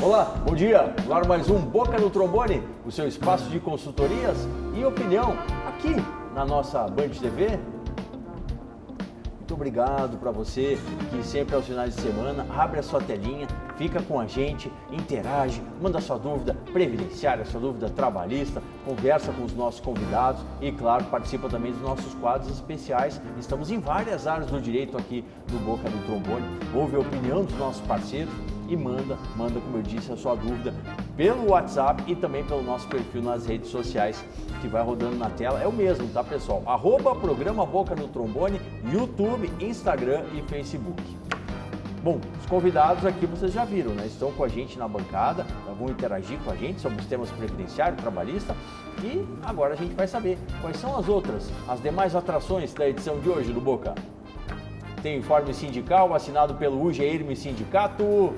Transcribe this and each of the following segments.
Olá, bom dia! No ar mais um Boca no Trombone, o seu espaço de consultorias e opinião aqui na nossa Band TV. Muito obrigado para você que sempre aos finais de semana abre a sua telinha, fica com a gente, interage, manda sua dúvida previdenciária, sua dúvida trabalhista, conversa com os nossos convidados e, claro, participa também dos nossos quadros especiais. Estamos em várias áreas do direito aqui do Boca no Trombone. Ouve a opinião dos nossos parceiros e manda, como eu disse, a sua dúvida pelo WhatsApp e também pelo nosso perfil nas redes sociais que vai rodando na tela. É o mesmo, tá, pessoal? @programa Boca no Trombone, YouTube, Instagram e Facebook. Bom, os convidados aqui vocês já viram, né? Estão com a gente na bancada, vão interagir com a gente sobre os temas previdenciário, trabalhista e agora a gente vai saber quais são as demais atrações da edição de hoje do Boca. Tem o informe sindical assinado pelo UGEIRME Sindicato.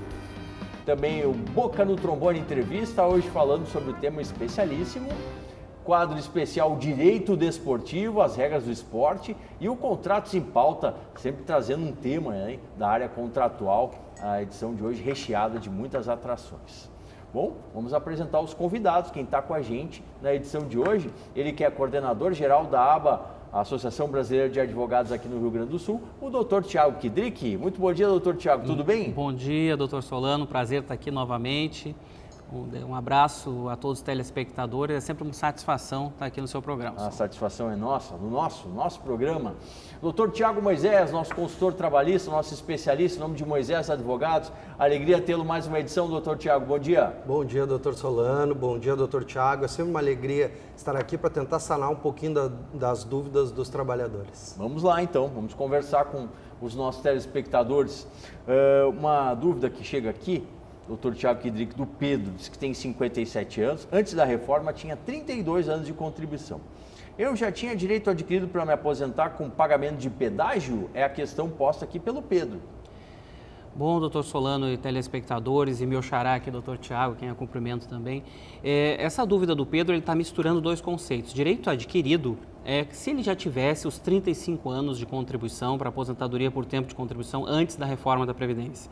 Também o Boca no Trombone Entrevista, hoje falando sobre o tema especialíssimo, quadro especial Direito Desportivo, as regras do esporte e o Contratos em Pauta, sempre trazendo um tema, né, da área contratual, a edição de hoje recheada de muitas atrações. Bom, vamos apresentar os convidados, quem está com a gente na edição de hoje, ele que é coordenador geral da ABA, a Associação Brasileira de Advogados aqui no Rio Grande do Sul, o doutor Tiago Kidrick. Muito bom dia, doutor Tiago, tudo bem? Bom dia, doutor Solano, prazer estar aqui novamente. Um abraço a todos os telespectadores, é sempre uma satisfação estar aqui no seu programa. A satisfação é nossa, no nosso programa. Doutor Tiago Moisés, nosso consultor trabalhista, nosso especialista, em nome de Moisés Advogados, alegria tê-lo mais uma edição, doutor Tiago, bom dia. Bom dia, doutor Solano, bom dia, doutor Tiago, é sempre uma alegria estar aqui para tentar sanar um pouquinho das dúvidas dos trabalhadores. Vamos lá então, vamos conversar com os nossos telespectadores. Uma dúvida que chega aqui, doutor Tiago Kidrick, do Pedro, diz que tem 57 anos, antes da reforma tinha 32 anos de contribuição. Eu já tinha direito adquirido para me aposentar com pagamento de pedágio? É a questão posta aqui pelo Pedro. Bom, doutor Solano e telespectadores, e meu xará aqui, doutor Tiago, quem eu cumprimento também. Essa dúvida do Pedro, ele está misturando dois conceitos. Direito adquirido é que se ele já tivesse os 35 anos de contribuição para aposentadoria por tempo de contribuição antes da reforma da Previdência.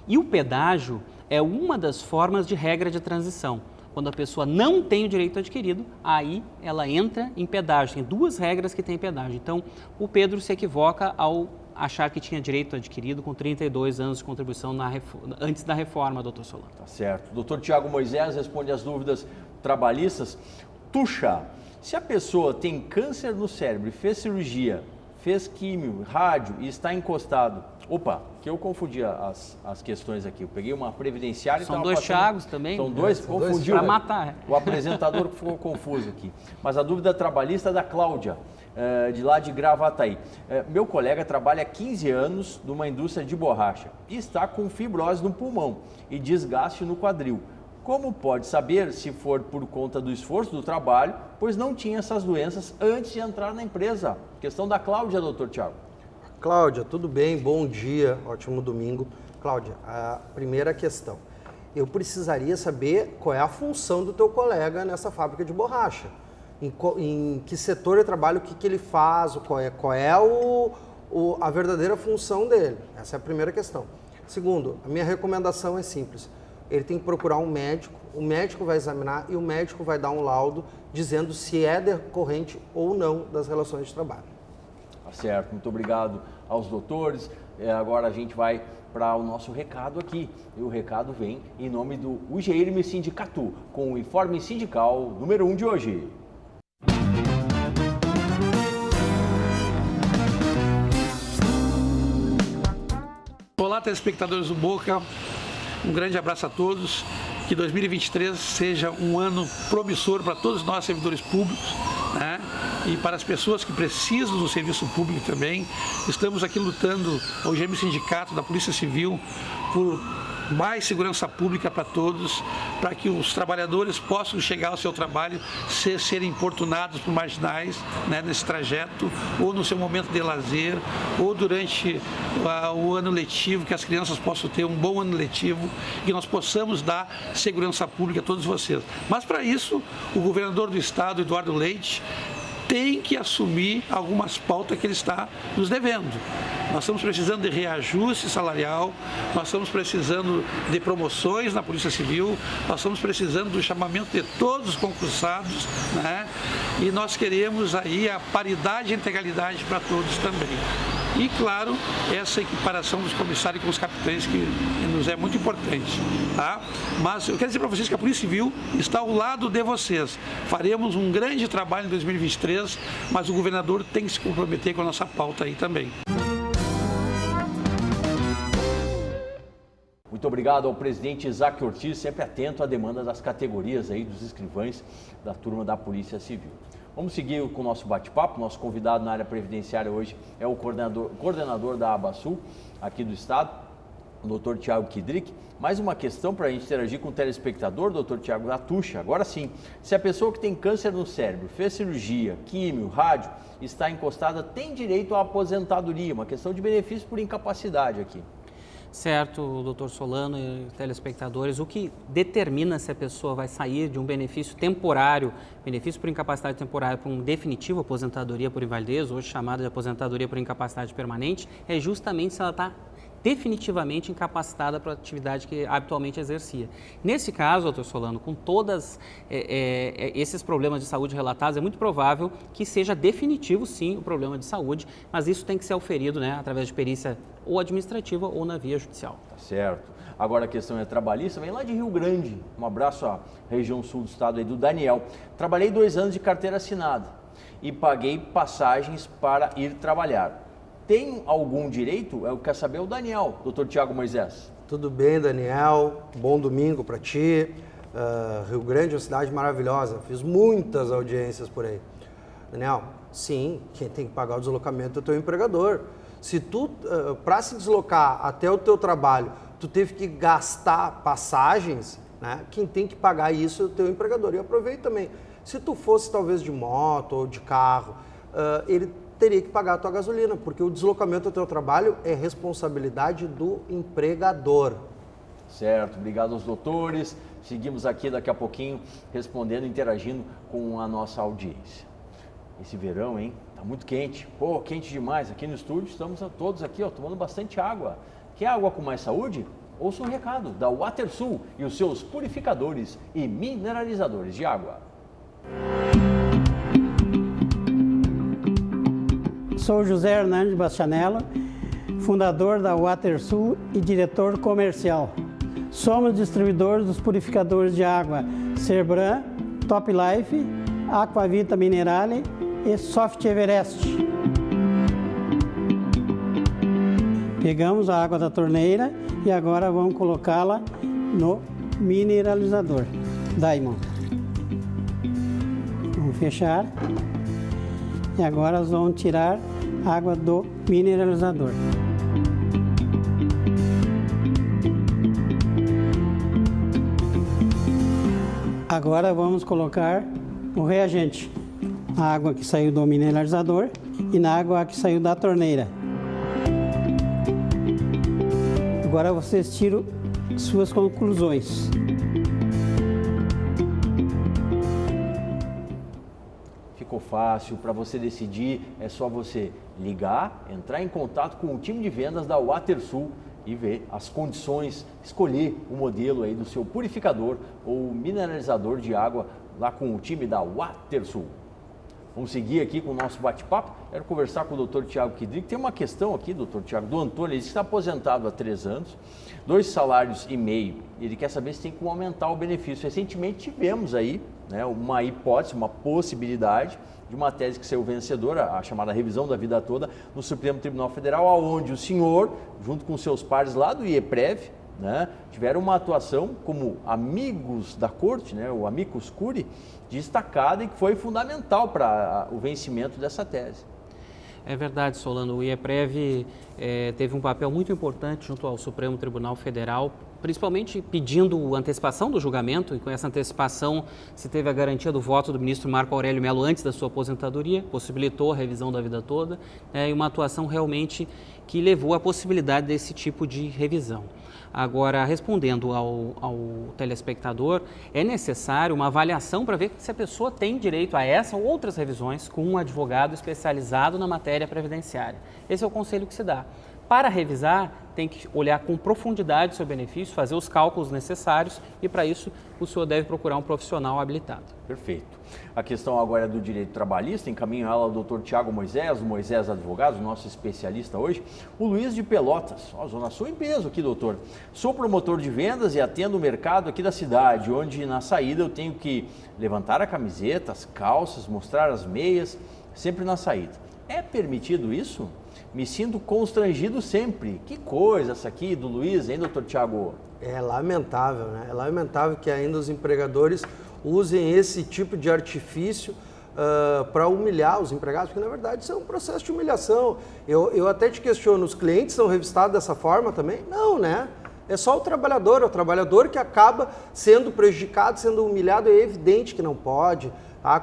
E o pedágio é uma das formas de regra de transição. Quando a pessoa não tem o direito adquirido, aí ela entra em pedágio. Tem duas regras que tem pedágio. Então, o Pedro se equivoca ao achar que tinha direito adquirido com 32 anos de contribuição antes da reforma, doutor Solano. Tá certo. Doutor Tiago Moisés responde as dúvidas trabalhistas. Tuxa, se a pessoa tem câncer no cérebro e fez cirurgia, fez químio, rádio e está encostado... Opa, que eu confundi as questões aqui. Eu peguei uma previdenciária e são dois Thiagos também? São dois, confundiu. Para matar. O apresentador ficou confuso aqui. Mas a dúvida trabalhista é da Cláudia, de lá de Gravataí. Meu colega trabalha há 15 anos numa indústria de borracha e está com fibrose no pulmão e desgaste no quadril. Como pode saber se for por conta do esforço do trabalho, pois não tinha essas doenças antes de entrar na empresa? Questão da Cláudia, doutor Tiago. Cláudia, tudo bem? Bom dia, ótimo domingo. Cláudia, a primeira questão. Eu precisaria saber qual é a função do teu colega nessa fábrica de borracha. Em que setor ele trabalha, o que ele faz, qual é a verdadeira função dele. Essa é a primeira questão. Segundo, a minha recomendação é simples. Ele tem que procurar um médico, o médico vai examinar e o médico vai dar um laudo dizendo se é decorrente ou não das relações de trabalho. Tá certo, muito obrigado aos doutores. Agora a gente vai para o nosso recado aqui. E o recado vem em nome do UGEIRME Sindicato, com o informe sindical número 1 de hoje. Olá, telespectadores do Boca. Um grande abraço a todos. Que 2023 seja um ano promissor para todos nós, servidores públicos, né? E para as pessoas que precisam do serviço público também. Estamos aqui lutando, o UGEIRME Sindicato da Polícia Civil, por mais segurança pública para todos, para que os trabalhadores possam chegar ao seu trabalho sem serem importunados por marginais, né, nesse trajeto, ou no seu momento de lazer, ou durante o ano letivo, que as crianças possam ter um bom ano letivo e nós possamos dar segurança pública a todos vocês. Mas para isso, o governador do estado, Eduardo Leite, tem que assumir algumas pautas que ele está nos devendo. nós estamos precisando de reajuste salarial, nós estamos precisando de promoções na Polícia Civil, nós estamos precisando do chamamento de todos os concursados, né? E nós queremos aí a paridade e integralidade para todos também. E, claro, essa equiparação dos comissários com os capitães que nos é muito importante, tá? Mas eu quero dizer para vocês que a Polícia Civil está ao lado de vocês. Faremos um grande trabalho em 2023, mas o governador tem que se comprometer com a nossa pauta aí também. Muito obrigado ao presidente Isaac Ortiz, sempre atento à demanda das categorias aí dos escrivães da turma da Polícia Civil. Vamos seguir com o nosso bate-papo. Nosso convidado na área previdenciária hoje é o coordenador da ABASUL aqui do estado, o Dr. Tiago Kidrick. Mais uma questão para a gente interagir com o telespectador, Dr. Tiago, da Tuxa. Agora sim, se a pessoa que tem câncer no cérebro, fez cirurgia, químio, rádio, está encostada, tem direito à aposentadoria, uma questão de benefício por incapacidade aqui. Certo, doutor Solano e telespectadores, o que determina se a pessoa vai sair de um benefício temporário, benefício por incapacidade temporária, para um definitivo aposentadoria por invalidez, hoje chamada de aposentadoria por incapacidade permanente, é justamente se ela está definitivamente incapacitada para a atividade que habitualmente exercia. Nesse caso, doutor Solano, com todos esses problemas de saúde relatados, é muito provável que seja definitivo, sim, o problema de saúde, mas isso tem que ser auferido, né, através de perícia ou administrativa ou na via judicial. Tá certo. Agora a questão é trabalhista, vem lá de Rio Grande. Um abraço à região sul do estado aí, do Daniel. Trabalhei 2 anos de carteira assinada e paguei passagens para ir trabalhar. Tem algum direito? Eu quero saber o Daniel, doutor Tiago Moisés. Tudo bem, Daniel? Bom domingo para ti. Rio Grande é uma cidade maravilhosa. Fiz muitas audiências por aí. Daniel, sim, quem tem que pagar o deslocamento é o teu empregador. Se tu, para se deslocar até o teu trabalho, tu teve que gastar passagens, né? Quem tem que pagar isso é o teu empregador. E aproveita também, se tu fosse talvez de moto ou de carro, ele teria que pagar a tua gasolina, porque o deslocamento ao teu trabalho é responsabilidade do empregador. Certo, obrigado aos doutores. Seguimos aqui daqui a pouquinho respondendo, interagindo com a nossa audiência. Esse verão, hein? Tá muito quente. Pô, quente demais. Aqui no estúdio estamos todos aqui, ó, tomando bastante água. Quer água com mais saúde? Ouça um recado da WaterSul e os seus purificadores e mineralizadores de água. Sou José Hernandes Bastianello, fundador da WaterSul e diretor comercial. Somos distribuidores dos purificadores de água Cerbran, Top Life, Aquavita Minerale e Soft Everest. Pegamos a água da torneira e agora vamos colocá-la no mineralizador Diamond. Vamos fechar e agora nós vamos tirar a água do mineralizador. Agora vamos colocar o reagente, a água que saiu do mineralizador e na água que saiu da torneira. Agora vocês tiram suas conclusões. Ficou fácil, para você decidir é só você ligar, entrar em contato com o time de vendas da WaterSul e ver as condições, escolher o modelo aí do seu purificador ou mineralizador de água lá com o time da WaterSul. Vamos seguir aqui com o nosso bate-papo. Quero conversar com o Dr. Tiago Kidrick. Tem uma questão aqui, Dr. Tiago, do Antônio. Ele está aposentado há 3 anos, 2,5 salários. Ele quer saber se tem como aumentar o benefício. Recentemente tivemos aí, né, uma hipótese, uma possibilidade de uma tese que saiu vencedora, a chamada revisão da vida toda, no Supremo Tribunal Federal, onde o senhor, junto com seus pares lá do IEPREV, né, tiveram uma atuação como amigos da corte, né, o amicus curiae, destacada e que foi fundamental para o vencimento dessa tese. É verdade, Solano. O IEPREV teve um papel muito importante junto ao Supremo Tribunal Federal, principalmente pedindo antecipação do julgamento, e com essa antecipação se teve a garantia do voto do ministro Marco Aurélio Mello antes da sua aposentadoria, possibilitou a revisão da vida toda, e uma atuação realmente que levou à possibilidade desse tipo de revisão. Agora, respondendo ao telespectador, é necessário uma avaliação para ver se a pessoa tem direito a essa ou outras revisões com um advogado especializado na matéria previdenciária. Esse é o conselho que se dá. Para revisar, tem que olhar com profundidade o seu benefício, fazer os cálculos necessários e, para isso, o senhor deve procurar um profissional habilitado. Perfeito. A questão agora é do direito trabalhista, encaminho ela ao doutor Tiago Moisés, o Moisés Advogados, nosso especialista hoje. O Luiz de Pelotas, Zona Sul em peso aqui, doutor. Sou promotor de vendas e atendo o mercado aqui da cidade, onde na saída eu tenho que levantar a camiseta, as calças, mostrar as meias, sempre na saída. É permitido isso? Me sinto constrangido sempre. Que coisa essa aqui do Luiz, hein, doutor Tiago? É lamentável, né? É lamentável que ainda os empregadores usem esse tipo de artifício para humilhar os empregados, porque na verdade isso é um processo de humilhação. Eu até te questiono, os clientes são revistados dessa forma também? Não, né? É só o trabalhador que acaba sendo prejudicado, sendo humilhado, é evidente que não pode.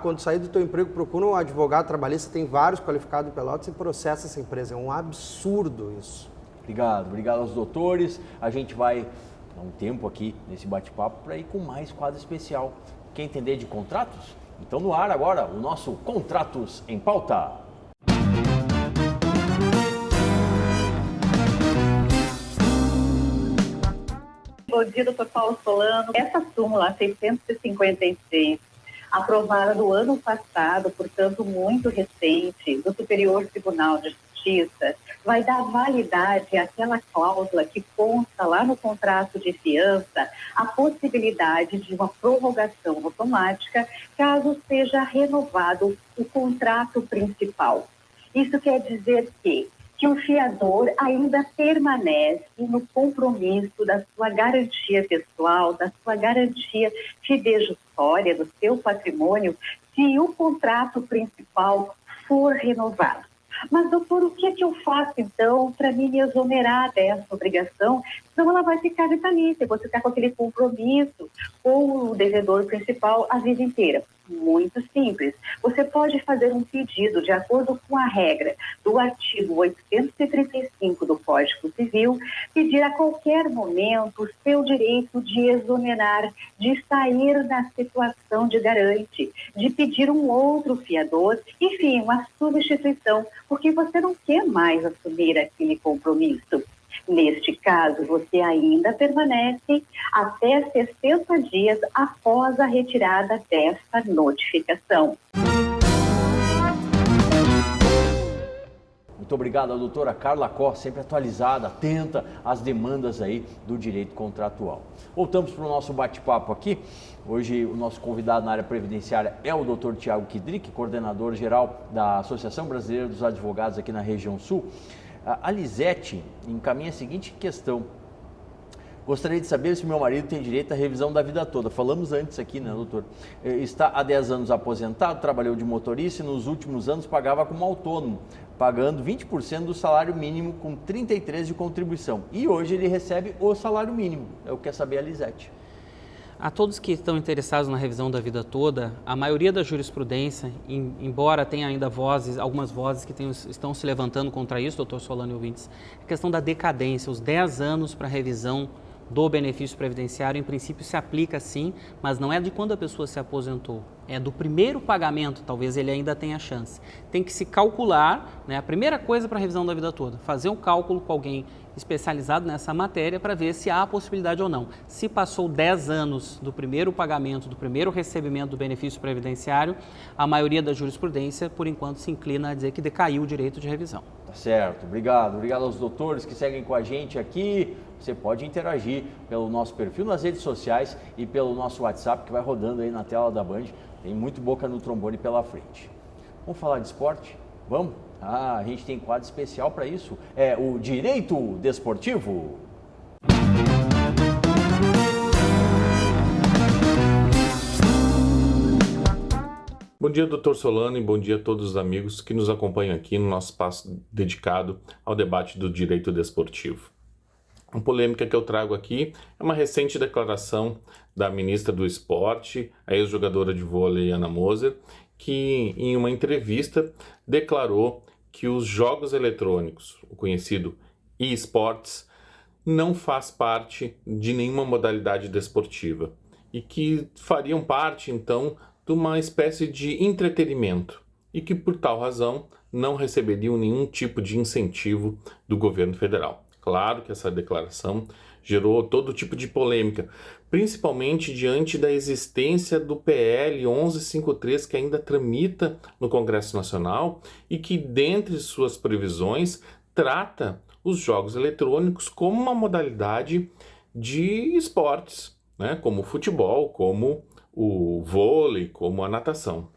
Quando sair do teu emprego, procura um advogado trabalhista, tem vários qualificados em Pelotas e processa essa empresa. É um absurdo isso. Obrigado aos doutores. A gente vai dar um tempo aqui nesse bate-papo para ir com mais quadro especial. Quer entender de contratos? Então no ar agora o nosso Contratos em Pauta. Bom dia, doutor Paulo Solano. Essa súmula 656, aprovada no ano passado, portanto muito recente, do Superior Tribunal de Justiça, vai dar validade àquela cláusula que consta lá no contrato de fiança a possibilidade de uma prorrogação automática caso seja renovado o contrato principal. Isso quer dizer que o fiador ainda permanece no compromisso da sua garantia pessoal, da sua garantia fidejussória, do seu patrimônio, se o contrato principal for renovado. Mas, doutor, o que é que eu faço, então, para me exonerar dessa obrigação? Senão ela vai ficar vitalícia, você ficar com aquele compromisso com o devedor principal a vida inteira. Muito simples. Você pode fazer um pedido de acordo com a regra do artigo 835 do Código Civil, pedir a qualquer momento o seu direito de exonerar, de sair da situação de garante, de pedir um outro fiador, enfim, uma substituição, porque você não quer mais assumir aquele compromisso. Neste caso, você ainda permanece até 60 dias após a retirada desta notificação. Muito obrigado à doutora Carla Cor, sempre atualizada, atenta às demandas aí do direito contratual. Voltamos para o nosso bate-papo aqui. Hoje o nosso convidado na área previdenciária é o doutor Tiago Kidrick, coordenador geral da Associação Brasileira dos Advogados aqui na região sul. A Lisete encaminha a seguinte questão. Gostaria de saber se meu marido tem direito à revisão da vida toda. Falamos antes aqui, né, doutor? Está há 10 anos aposentado, trabalhou de motorista e nos últimos anos pagava como autônomo, pagando 20% do salário mínimo com 33% de contribuição. E hoje ele recebe o salário mínimo. É o que quer saber a Lisete. A todos que estão interessados na revisão da vida toda, a maioria da jurisprudência, embora tenha ainda algumas vozes que estão se levantando contra isso, doutor Solano e ouvintes, a questão da decadência, os 10 anos para revisão do benefício previdenciário, em princípio se aplica sim, mas não é de quando a pessoa se aposentou, é do primeiro pagamento, talvez ele ainda tenha chance. Tem que se calcular, né, a primeira coisa para a revisão da vida toda, fazer um cálculo com alguém especializado nessa matéria para ver se há possibilidade ou não. Se passou 10 anos do primeiro pagamento, do primeiro recebimento do benefício previdenciário, a maioria da jurisprudência, por enquanto, se inclina a dizer que decaiu o direito de revisão. Tá certo, obrigado aos doutores que seguem com a gente aqui. Você pode interagir pelo nosso perfil nas redes sociais e pelo nosso WhatsApp que vai rodando aí na tela da Band. Tem muito boca no trombone pela frente. Vamos falar de esporte? Vamos? A gente tem quadro especial para isso. É o Direito Desportivo. Bom dia, doutor Solano, e bom dia a todos os amigos que nos acompanham aqui no nosso espaço dedicado ao debate do direito desportivo. A polêmica que eu trago aqui é uma recente declaração da ministra do Esporte, a ex-jogadora de vôlei Ana Moser, que em uma entrevista declarou que os jogos eletrônicos, o conhecido e-sports, não faz parte de nenhuma modalidade desportiva e que fariam parte, então, de uma espécie de entretenimento e que, por tal razão, não receberiam nenhum tipo de incentivo do governo federal. Claro que essa declaração gerou todo tipo de polêmica, principalmente diante da existência do PL 1153, que ainda tramita no Congresso Nacional e que, dentre suas previsões, trata os jogos eletrônicos como uma modalidade de esportes, né? Como o futebol, como o vôlei, como a natação.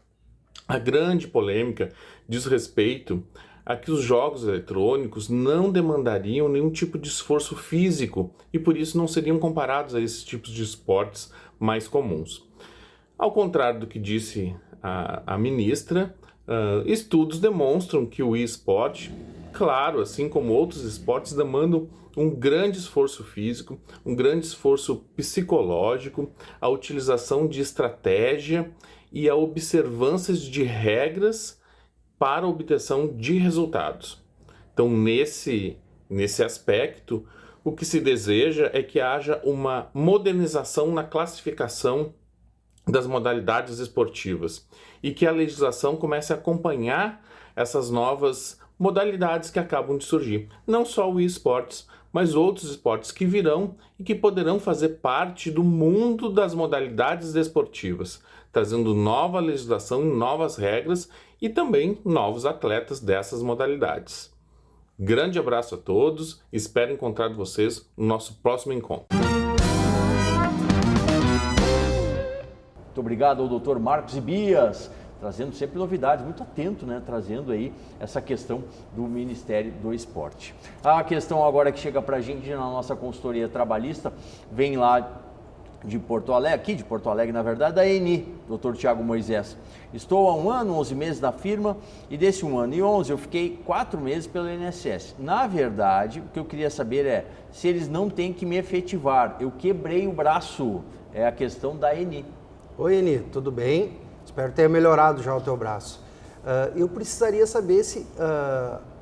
A grande polêmica diz respeito a que os jogos eletrônicos não demandariam nenhum tipo de esforço físico e por isso não seriam comparados a esses tipos de esportes mais comuns. Ao contrário do que disse a ministra, estudos demonstram que o esporte, claro, assim como outros esportes, demandam um grande esforço físico, um grande esforço psicológico, a utilização de estratégia e a observância de regras para a obtenção de resultados. Então, nesse aspecto, o que se deseja é que haja uma modernização na classificação das modalidades esportivas e que a legislação comece a acompanhar essas novas modalidades que acabam de surgir. Não só o esportes, mas outros esportes que virão e que poderão fazer parte do mundo das modalidades desportivas, trazendo nova legislação e novas regras e também novos atletas dessas modalidades. Grande abraço a todos, espero encontrar vocês no nosso próximo encontro. Muito obrigado ao Dr. Marcos Ibias, trazendo sempre novidades, muito atento, né? Trazendo aí essa questão do Ministério do Esporte. A questão agora que chega para a gente na nossa consultoria trabalhista, vem lá de Porto Alegre, aqui de Porto Alegre, na verdade, da ENI, Dr. Tiago Moisés. Estou há 1 ano, 11 meses na firma e desse 1 ano e 11 eu fiquei 4 meses pelo INSS. Na verdade, o que eu queria saber é se eles não têm que me efetivar. Eu quebrei o braço, é a questão da ENI. Oi, Eni, tudo bem? Espero ter melhorado já o teu braço. Eu precisaria saber se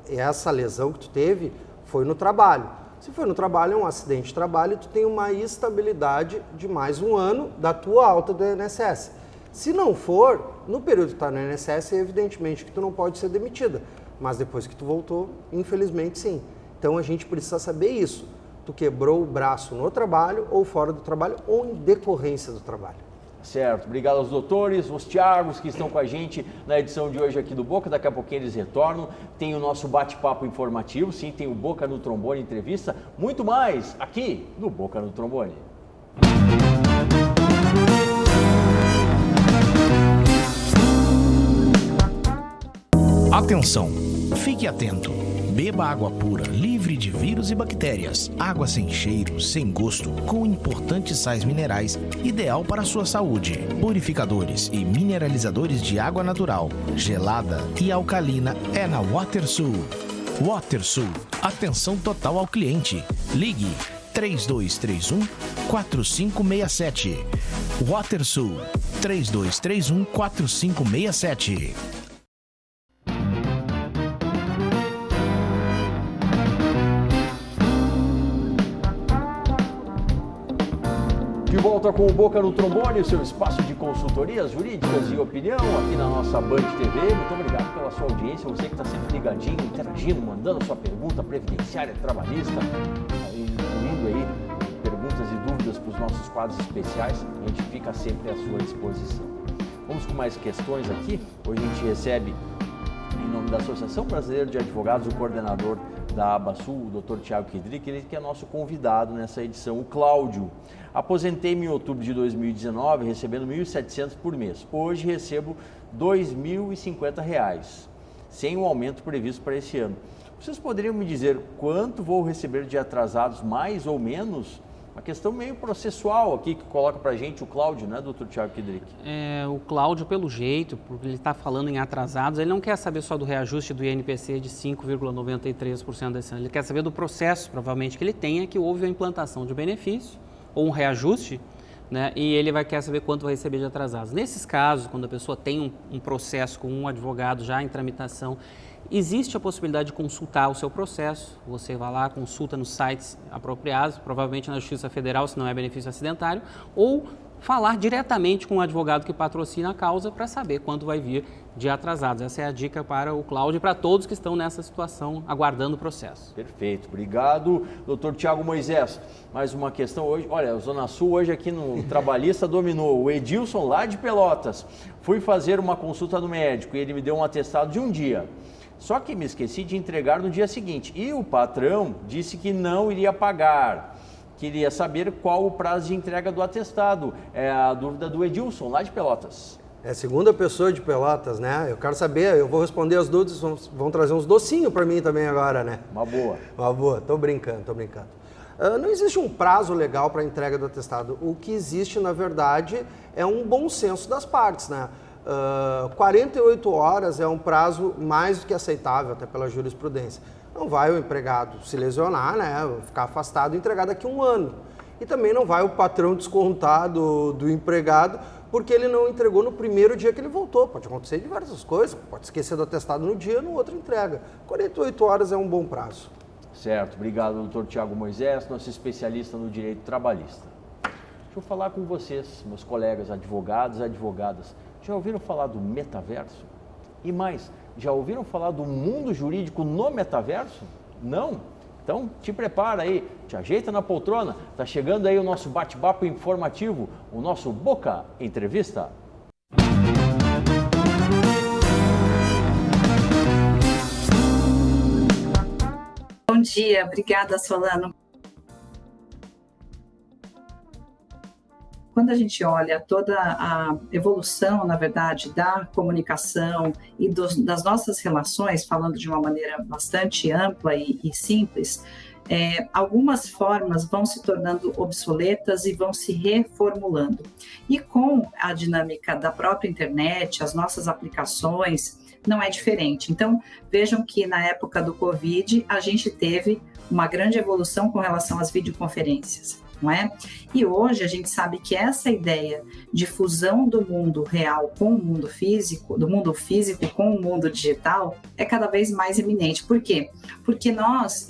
essa lesão que tu teve foi no trabalho. Se foi no trabalho, é um acidente de trabalho, tu tem uma estabilidade de mais 1 ano da tua alta do INSS. Se não for, no período que está no INSS, evidentemente que tu não pode ser demitida. Mas depois que tu voltou, infelizmente sim. Então a gente precisa saber isso. Tu quebrou o braço no trabalho ou fora do trabalho ou em decorrência do trabalho. Certo, obrigado aos doutores, os Tiagos que estão com a gente na edição de hoje aqui do Boca, daqui a pouquinho eles retornam, tem o nosso bate-papo informativo, sim, tem o Boca no Trombone entrevista, muito mais aqui no Boca no Trombone. Atenção, fique atento. Beba água pura, livre de vírus e bactérias. Água sem cheiro, sem gosto, com importantes sais minerais, ideal para a sua saúde. Purificadores e mineralizadores de água natural, gelada e alcalina é na WaterSul. WaterSul, atenção total ao cliente. Ligue 3231-4567. WaterSul, 3231-4567. De volta com o Boca no Trombone, o seu espaço de consultorias jurídicas e opinião aqui na nossa Band TV. Muito obrigado pela sua audiência, você que está sempre ligadinho, interagindo, mandando a sua pergunta previdenciária, trabalhista, incluindo aí perguntas e dúvidas para os nossos quadros especiais. A gente fica sempre à sua disposição. Vamos com mais questões aqui. Hoje a gente recebe, em nome da Associação Brasileira de Advogados, o coordenador da ABASUL, o Dr. Tiago Kedrick, ele que é nosso convidado nessa edição, o Cláudio. Aposentei-me em outubro de 2019, recebendo R$ 1.700 por mês. Hoje recebo R$ 2.050, sem o aumento previsto para esse ano. Vocês poderiam me dizer quanto vou receber de atrasados, mais ou menos? Uma questão meio processual aqui que coloca para a gente o Cláudio, né, Dr. Tiago Kedrick? O Cláudio, pelo jeito, porque ele está falando em atrasados, ele não quer saber só do reajuste do INPC de 5,93% desse ano. Ele quer saber do processo, provavelmente, que ele tenha, que houve a implantação de benefício ou um reajuste né? E ele quer saber quanto vai receber de atrasados. Nesses casos, quando a pessoa tem um processo com um advogado já em tramitação, existe a possibilidade de consultar o seu processo. Você vai lá, consulta nos sites apropriados, provavelmente na Justiça Federal, se não é benefício acidentário, ou falar diretamente com o advogado que patrocina a causa para saber quanto vai vir de atrasados. Essa é a dica para o Cláudio e para todos que estão nessa situação aguardando o processo. Perfeito, obrigado, doutor Tiago Moisés. Mais uma questão hoje, olha, a Zona Sul hoje aqui no Trabalhista dominou. O Edilson lá de Pelotas, fui fazer uma consulta no médico e ele me deu um atestado de um dia. Só que me esqueci de entregar no dia seguinte e o patrão disse que não iria pagar. Queria saber qual o prazo de entrega do atestado. É a dúvida do Edilson, lá de Pelotas. É a segunda pessoa de Pelotas, né? Eu quero saber, eu vou responder as dúvidas, vão trazer uns docinhos para mim também agora, né? Uma boa. Uma boa, tô brincando. Não existe um prazo legal para a entrega do atestado. O que existe, na verdade, é um bom senso das partes, né? 48 horas é um prazo mais do que aceitável, até pela jurisprudência. Não vai o empregado se lesionar, né? Ficar afastado e entregar daqui a um ano. E também não vai o patrão descontar do empregado porque ele não entregou no primeiro dia que ele voltou. Pode acontecer diversas coisas, pode esquecer do atestado no dia, no outro entrega. 48 horas é um bom prazo. Certo, obrigado, doutor Tiago Moisés, nosso especialista no direito trabalhista. Deixa eu falar com vocês, meus colegas advogados e advogadas. Já ouviram falar do metaverso? E mais, já ouviram falar do mundo jurídico no metaverso? Não? Então, te prepara aí, te ajeita na poltrona. Tá chegando aí o nosso bate-papo informativo, o nosso Boca Entrevista. Bom dia, obrigada, Solano. Quando a gente olha toda a evolução, na verdade, da comunicação e das nossas relações, falando de uma maneira bastante ampla e simples, algumas formas vão se tornando obsoletas e vão se reformulando. E com a dinâmica da própria internet, as nossas aplicações, não é diferente. Então, vejam que na época do Covid, a gente teve uma grande evolução com relação às videoconferências. Não é? E hoje a gente sabe que essa ideia de fusão do mundo real com o mundo físico, do mundo físico com o mundo digital, é cada vez mais iminente. Por quê? Porque nós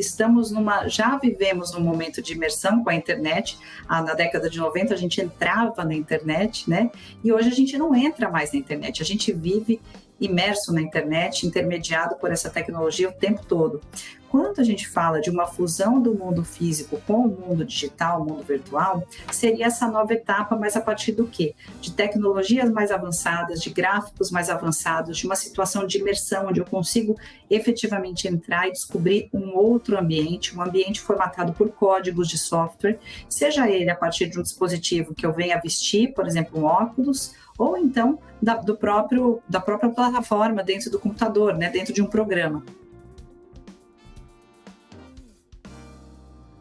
já vivemos num momento de imersão com a internet. Na década de 90 a gente entrava na internet, né? E hoje a gente não entra mais na internet, a gente vive imerso na internet, intermediado por essa tecnologia o tempo todo. Quando a gente fala de uma fusão do mundo físico com o mundo digital, o mundo virtual, seria essa nova etapa, mas a partir do quê? De tecnologias mais avançadas, de gráficos mais avançados, de uma situação de imersão, onde eu consigo efetivamente entrar e descobrir um outro ambiente, um ambiente formatado por códigos de software, seja ele a partir de um dispositivo que eu venha vestir, por exemplo, um óculos, ou então da própria plataforma dentro do computador, né, dentro de um programa.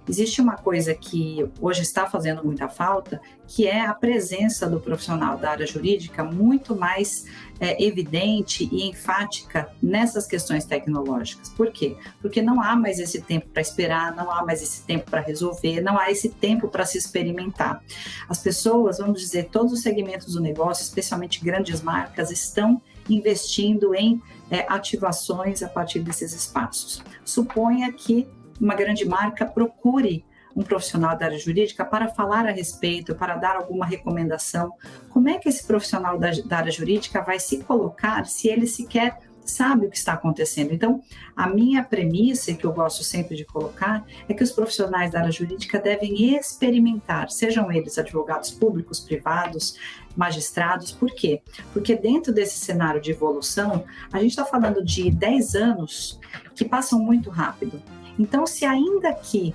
Existe uma coisa que hoje está fazendo muita falta, que é a presença do profissional da área jurídica muito mais evidente e enfática nessas questões tecnológicas. Por quê? Porque não há mais esse tempo para esperar, não há mais esse tempo para resolver, não há esse tempo para se experimentar. As pessoas, vamos dizer, todos os segmentos do negócio, especialmente grandes marcas, estão investindo em ativações a partir desses espaços. Suponha que uma grande marca procure um profissional da área jurídica para falar a respeito, para dar alguma recomendação. Como é que esse profissional da área jurídica vai se colocar se ele sequer sabe o que está acontecendo? Então, a minha premissa, que eu gosto sempre de colocar, é que os profissionais da área jurídica devem experimentar, sejam eles advogados públicos, privados, magistrados. Por quê? Porque dentro desse cenário de evolução, a gente está falando de 10 anos que passam muito rápido. Então, se ainda que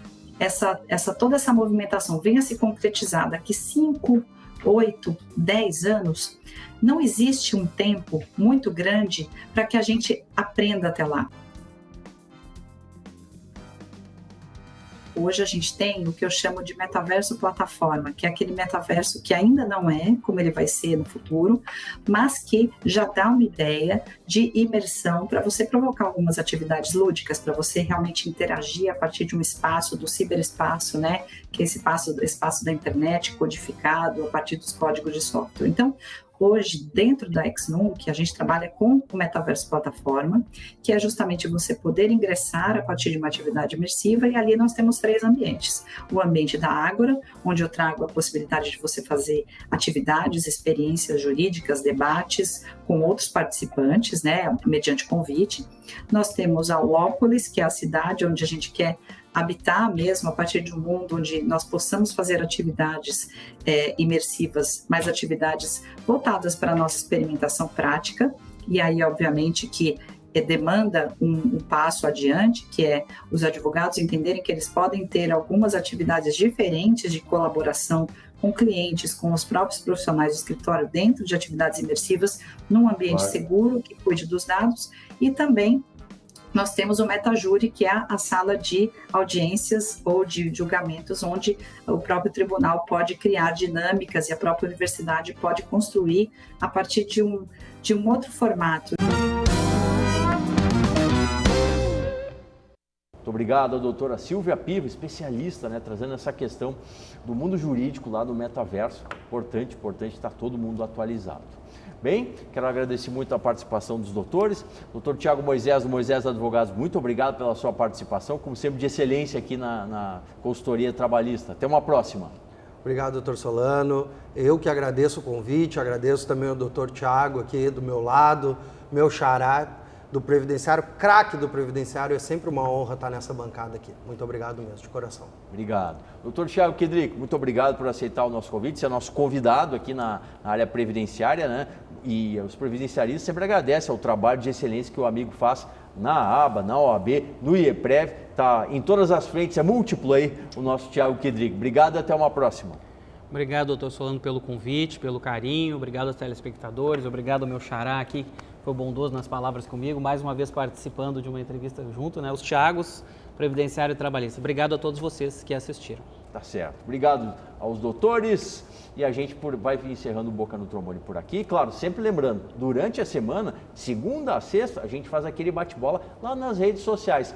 toda essa movimentação venha se concretizar daqui 5, 8, 10 anos, não existe um tempo muito grande para que a gente aprenda até lá. hoje a gente tem o que eu chamo de metaverso plataforma, que é aquele metaverso que ainda não é como ele vai ser no futuro, mas que já dá uma ideia de imersão para você provocar algumas atividades lúdicas, para você realmente interagir a partir de um espaço, do ciberespaço, né? Que é esse espaço da internet codificado a partir dos códigos de software. Então, hoje, dentro da XNUC, a gente trabalha com o metaverso plataforma, que é justamente você poder ingressar a partir de uma atividade imersiva, e ali nós temos 3 ambientes. O ambiente da Ágora, onde eu trago a possibilidade de você fazer atividades, experiências jurídicas, debates com outros participantes, né, mediante convite. Nós temos a Lópolis, que é a cidade onde a gente quer habitar mesmo a partir de um mundo onde nós possamos fazer atividades imersivas, mas atividades voltadas para a nossa experimentação prática, e aí obviamente que demanda um passo adiante, que é os advogados entenderem que eles podem ter algumas atividades diferentes de colaboração com clientes, com os próprios profissionais do escritório dentro de atividades imersivas, num ambiente seguro, que cuide dos dados, e também nós temos o MetaJúri, que é a sala de audiências ou de julgamentos, onde o próprio tribunal pode criar dinâmicas e a própria universidade pode construir a partir de um outro formato. Muito obrigado, a doutora Silvia Piva, especialista, né, trazendo essa questão do mundo jurídico lá do metaverso. Importante estar todo mundo atualizado. Bem, quero agradecer muito a participação dos doutores. Doutor Tiago Moisés, do Moisés Advogados, muito obrigado pela sua participação, como sempre de excelência aqui na consultoria trabalhista. Até uma próxima. Obrigado, doutor Solano. Eu que agradeço o convite, agradeço também ao doutor Tiago aqui do meu lado, meu xará do Previdenciário, craque do Previdenciário. É sempre uma honra estar nessa bancada aqui. Muito obrigado mesmo, de coração. Obrigado. Doutor Thiago Kedrick, muito obrigado por aceitar o nosso convite, ser nosso convidado aqui na área previdenciária, né? E os previdenciaristas sempre agradecem ao trabalho de excelência que o amigo faz na ABA, na OAB, no IEPREV, tá em todas as frentes, é múltiplo aí o nosso Thiago Kedrick. Obrigado e até uma próxima. Obrigado, doutor Solano, pelo convite, pelo carinho, obrigado aos telespectadores, obrigado ao meu xará aqui, foi bondoso nas palavras comigo, mais uma vez participando de uma entrevista junto, né? Os Thiagos, Previdenciário e Trabalhista. Obrigado a todos vocês que assistiram. Tá certo. Obrigado aos doutores e a gente vai encerrando o Boca no Trombone por aqui. Claro, sempre lembrando, durante a semana, segunda a sexta, a gente faz aquele bate-bola lá nas redes sociais.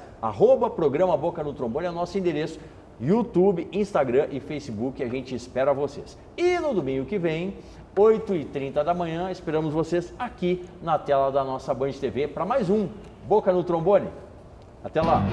@programa Boca no Trombone é o nosso endereço. YouTube, Instagram e Facebook, a gente espera vocês. E no domingo que vem, 8h30 da manhã, esperamos vocês aqui na tela da nossa Band TV para mais um Boca no Trombone. Até lá!